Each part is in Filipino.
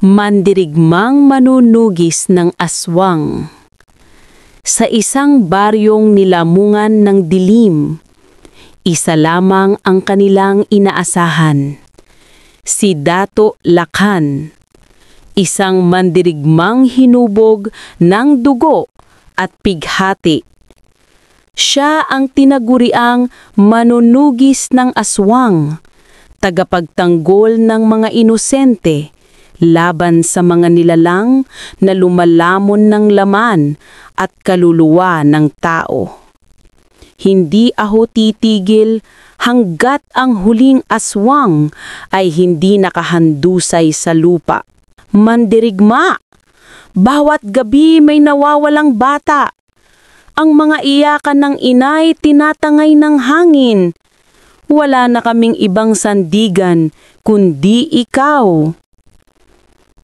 Mandirigmang manunugis ng aswang. Sa isang baryong nilamungan ng dilim, isa lamang ang kanilang inaasahan. Si Dato Lakan, isang mandirigmang hinubog ng dugo at pighati. Siya ang tinaguriang manunugis ng aswang, tagapagtanggol ng mga inosente, laban sa mga nilalang na lumalamon ng laman at kaluluwa ng tao. Hindi ako titigil hanggat ang huling aswang ay hindi nakahandusay sa lupa. Mandirigma! Bawat gabi may nawawalang bata. Ang mga iyakan ng inay tinatangay ng hangin. Wala na kaming ibang sandigan kundi ikaw.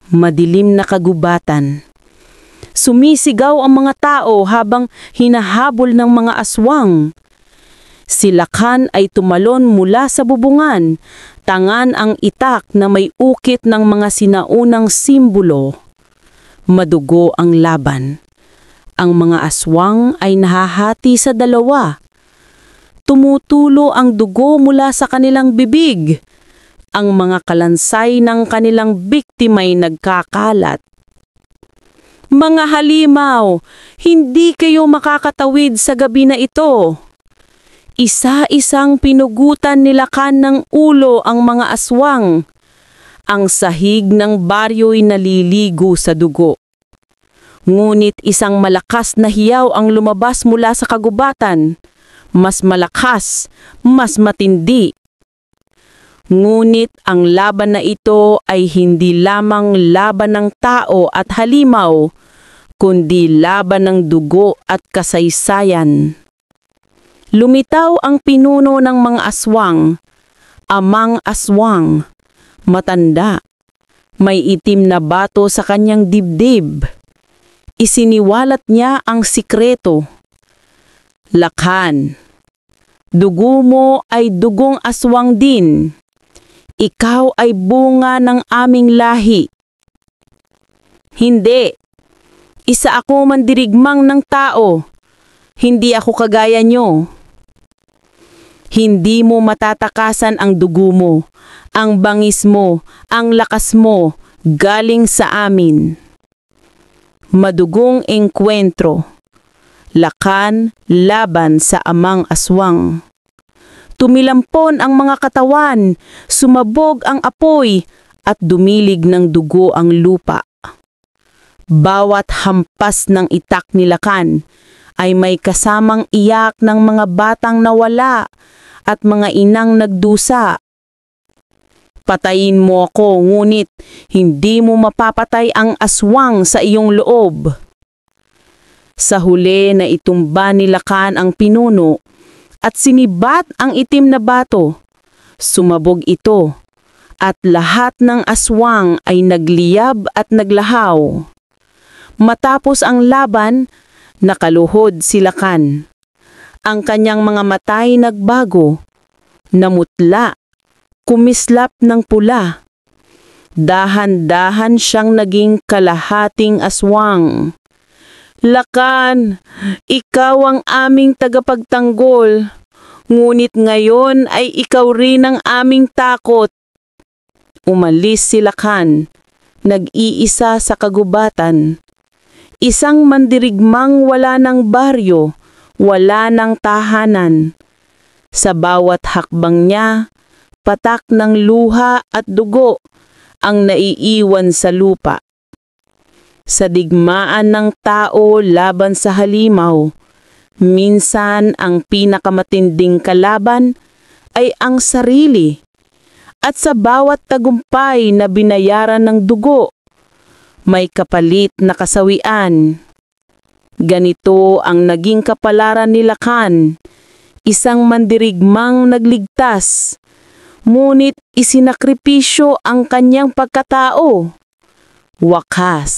Madilim na kagubatan. Sumisigaw ang mga tao habang hinahabol ng mga aswang. Si Lakan ay tumalon mula sa bubungan, tangan ang itak na may ukit ng mga sinaunang simbolo. Madugo ang laban. Ang mga aswang ay nahahati sa dalawa. Tumutulo ang dugo mula sa kanilang bibig. Ang mga kalansay ng kanilang biktima'y nagkakalat. Mga halimaw, hindi kayo makakatawid sa gabi na ito. Isa-isang pinugutan ni Lakan ng ulo ang mga aswang. Ang sahig ng baryo'y naliligo sa dugo. Ngunit isang malakas na hiyaw ang lumabas mula sa kagubatan. Mas malakas, mas matindi. Ngunit ang laban na ito ay hindi lamang laban ng tao at halimaw, kundi laban ng dugo at kasaysayan. Lumitaw ang pinuno ng mga aswang, amang aswang, matanda, may itim na bato sa kanyang dibdib. Isiniwalat niya ang sikreto. Lakan, dugo mo ay dugong aswang din. Ikaw ay bunga ng aming lahi. Hindi. Isa ako mandirigmang ng tao. Hindi ako kagaya nyo. Hindi mo matatakasan ang dugo mo, ang bangis mo, ang lakas mo, galing sa amin. Madugong engkwentro. Lakan laban sa amang aswang. Tumilampon ang mga katawan, sumabog ang apoy, at dumilig ng dugo ang lupa. Bawat hampas ng itak ni Lakan ay may kasamang iyak ng mga batang nawala at mga inang nagdusa. Patayin mo ako, ngunit hindi mo mapapatay ang aswang sa iyong loob. Sa huli na itumba ni Lakan ang pinuno, at sinibat ang itim na bato. Sumabog ito, at lahat ng aswang ay nagliyab at naglahaw. Matapos ang laban, nakaluhod si Lakan. Ang kanyang mga matay nagbago, namutla, kumislap ng pula. Dahan-dahan siyang naging kalahating aswang. Lakan, ikaw ang aming tagapagtanggol, ngunit ngayon ay ikaw rin ang aming takot. Umalis si Lakan, nag-iisa sa kagubatan. Isang mandirigmang wala ng baryo, wala ng tahanan. Sa bawat hakbang niya, patak ng luha at dugo ang naiiwan sa lupa. Sa digmaan ng tao laban sa halimaw, minsan ang pinakamatinding kalaban ay ang sarili. At sa bawat tagumpay na binayaran ng dugo, may kapalit na kasawian. Ganito ang naging kapalaran ni Lakan, isang mandirigmang nagligtas, ngunit isinakripisyo ang kanyang pagkatao. Wakas.